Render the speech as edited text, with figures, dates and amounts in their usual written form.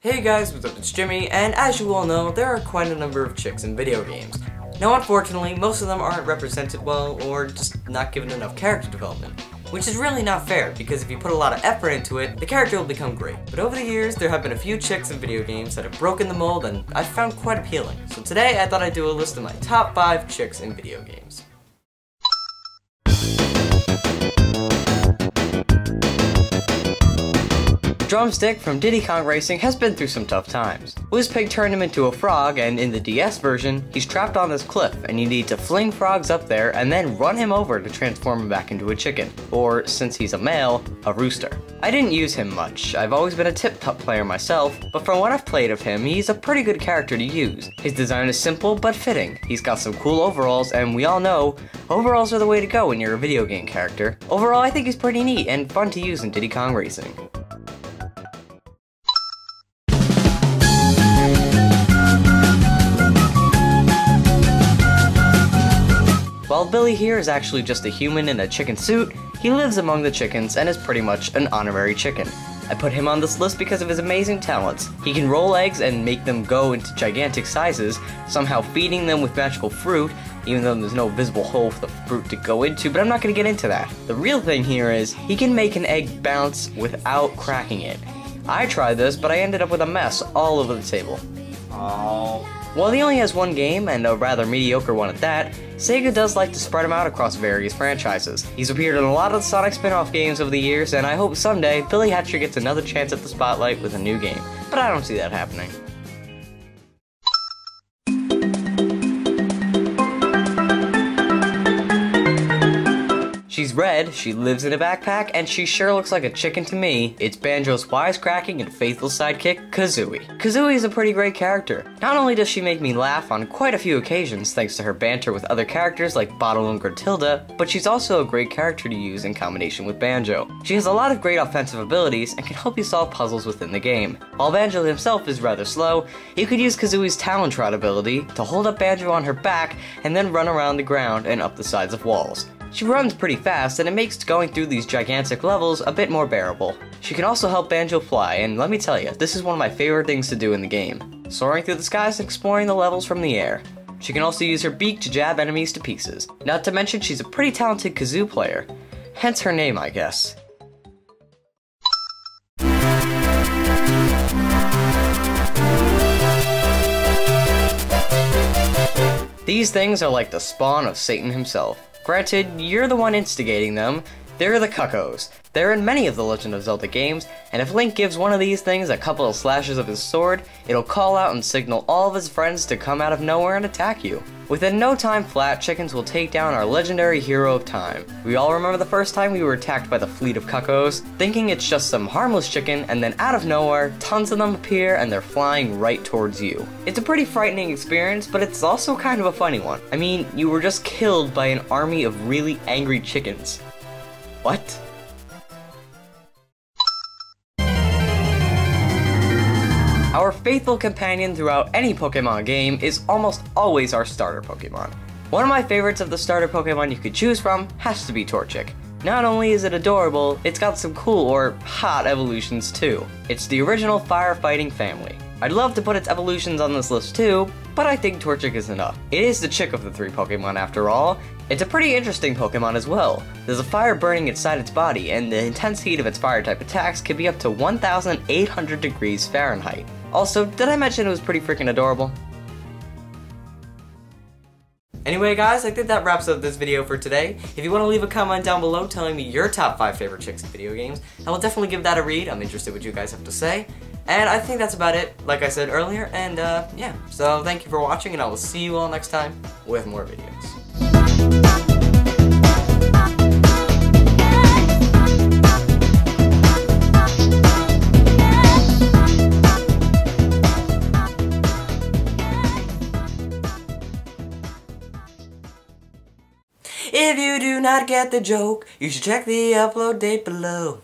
Hey guys, what's up, it's Jimmy, and as you all know, there are quite a number of chicks in video games. Now unfortunately, most of them aren't represented well, or just not given enough character development. Which is really not fair, because if you put a lot of effort into it, the character will become great. But over the years, there have been a few chicks in video games that have broken the mold, and I've found quite appealing. So today, I thought I'd do a list of my top 5 chicks in video games. Drumstick from Diddy Kong Racing has been through some tough times. Pig turned him into a frog, and in the DS version, he's trapped on this cliff, and you need to fling frogs up there and then run him over to transform him back into a chicken. Or, since he's a male, a rooster. I didn't use him much. I've always been a tip-top player myself, but from what I've played of him, he's a pretty good character to use. His design is simple but fitting. He's got some cool overalls, and we all know, overalls are the way to go when you're a video game character. Overall, I think he's pretty neat and fun to use in Diddy Kong Racing. While Billy here is actually just a human in a chicken suit, he lives among the chickens and is pretty much an honorary chicken. I put him on this list because of his amazing talents. He can roll eggs and make them go into gigantic sizes, somehow feeding them with magical fruit, even though there's no visible hole for the fruit to go into, but I'm not going to get into that. The real thing here is, he can make an egg bounce without cracking it. I tried this, but I ended up with a mess all over the table. Aww. While he only has one game, and a rather mediocre one at that, Sega does like to spread him out across various franchises. He's appeared in a lot of the Sonic spin-off games over the years, and I hope someday Billy Hatcher gets another chance at the spotlight with a new game. But I don't see that happening. She's red, she lives in a backpack, and she sure looks like a chicken to me. It's Banjo's wisecracking and faithful sidekick, Kazooie. Kazooie is a pretty great character. Not only does she make me laugh on quite a few occasions thanks to her banter with other characters like Bottle and Gruntilda, but she's also a great character to use in combination with Banjo. She has a lot of great offensive abilities and can help you solve puzzles within the game. While Banjo himself is rather slow, you could use Kazooie's Talon Trot ability to hold up Banjo on her back and then run around the ground and up the sides of walls. She runs pretty fast, and it makes going through these gigantic levels a bit more bearable. She can also help Banjo fly, and let me tell you, this is one of my favorite things to do in the game. Soaring through the skies and exploring the levels from the air. She can also use her beak to jab enemies to pieces. Not to mention she's a pretty talented kazoo player. Hence her name, I guess. These things are like the spawn of Satan himself. Granted, you're the one instigating them. They're the CUCCOS. They're in many of the Legend of Zelda games, and if Link gives one of these things a couple of slashes of his sword, it'll call out and signal all of his friends to come out of nowhere and attack you. Within no time flat, chickens will take down our legendary hero of time. We all remember the first time we were attacked by the fleet of CUCCOS, thinking it's just some harmless chicken, and then out of nowhere, tons of them appear and they're flying right towards you. It's a pretty frightening experience, but it's also kind of a funny one. I mean, you were just killed by an army of really angry chickens. What? Our faithful companion throughout any Pokemon game is almost always our starter Pokemon. One of my favorites of the starter Pokemon you could choose from has to be Torchic. Not only is it adorable, it's got some cool or hot evolutions too. It's the original firefighting family. I'd love to put its evolutions on this list too, but I think Torchic is enough. It is the chick of the 3 Pokemon after all. It's a pretty interesting Pokemon as well. There's a fire burning inside its body, and the intense heat of its fire-type attacks can be up to 1,800 degrees Fahrenheit. Also, did I mention it was pretty freaking adorable? Anyway guys, I think that wraps up this video for today. If you want to leave a comment down below telling me your top 5 favorite chicks in video games, I will definitely give that a read. I'm interested in what you guys have to say. And I think that's about it, like I said earlier, and yeah. So thank you for watching, and I will see you all next time with more videos. If you do not get the joke, you should check the upload date below.